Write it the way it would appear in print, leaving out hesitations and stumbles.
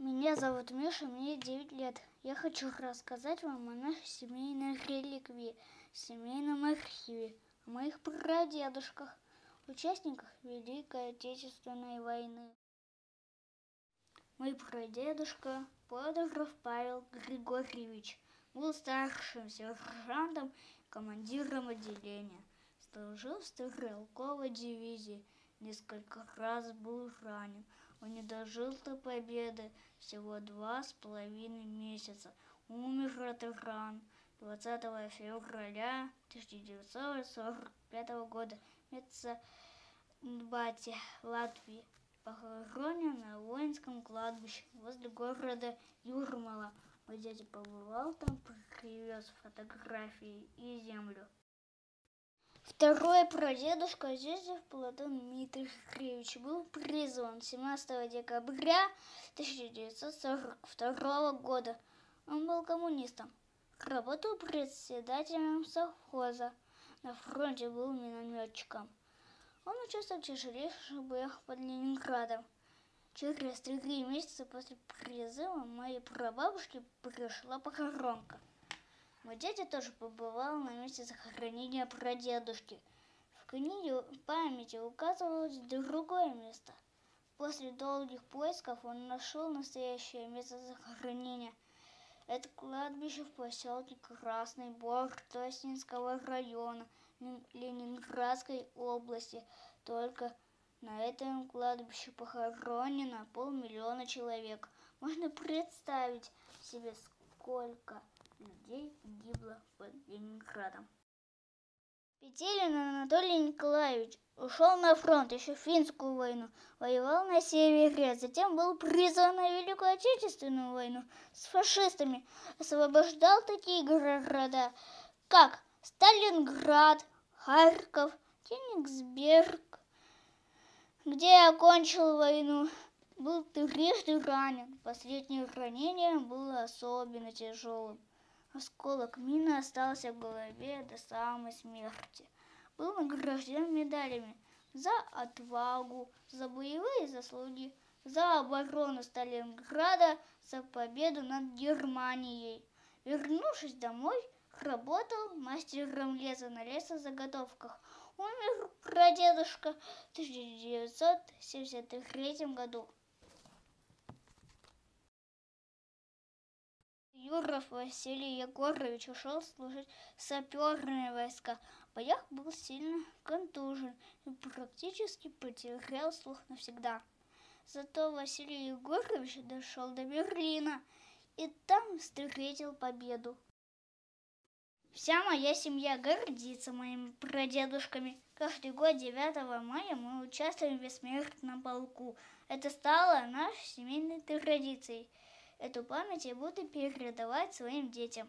Меня зовут Миша, мне 9 лет. Я хочу рассказать вам о нашей семейной реликвии, семейном архиве, о моих прадедушках, участниках Великой Отечественной войны. Мой прадедушка Подоров Павел Григорьевич был старшим сержантом, командиром отделения. Служил в стрелковой дивизии, несколько раз был ранен. Он не дожил до победы всего 2,5 месяца. Умер от ран 20 февраля 1945 года в Мецбате, Латвии. Похоронен на воинском кладбище возле города Юрмала. Мой дядя побывал там, привез фотографии и землю. Второй прадедушка Зюзев Платон Дмитриевич был призван 17 декабря 1942 года. Он был коммунистом. Работал председателем совхоза. На фронте был минометчиком. Он участвовал в тяжелейших боях под Ленинградом. Через 3 месяца после призыва моей прабабушки пришла похоронка. Мой дядя тоже побывал на месте захоронения прадедушки. В книге памяти указывалось другое место. После долгих поисков он нашел настоящее место захоронения. Это кладбище в поселке Красный Бор Тоснинского района Ленинградской области. Только на этом кладбище похоронено 500 000 человек. Можно представить себе, сколько людей гибло под Ленинградом. Петелин Анатолий Николаевич ушел на фронт, еще в Финскую войну, воевал на севере, затем был призван на Великую Отечественную войну с фашистами, освобождал такие города, как Сталинград, Харьков, Кенигсберг, где окончил войну. Был трижды ранен, последнее ранение было особенно тяжелым. Осколок мины остался в голове до самой смерти. Был награжден медалями за отвагу, за боевые заслуги, за оборону Сталинграда, за победу над Германией. Вернувшись домой, работал мастером леса на лесозаготовках. Умер прадедушка в 1973 году. Юров Василий Егорович ушел служить в саперные войска. В боях был сильно контужен и практически потерял слух навсегда. Зато Василий Егорович дошел до Берлина и там встретил победу. Вся моя семья гордится моими прадедушками. Каждый год 9 мая мы участвуем в бессмертном полку. Это стало нашей семейной традицией. Эту память я буду передавать своим детям.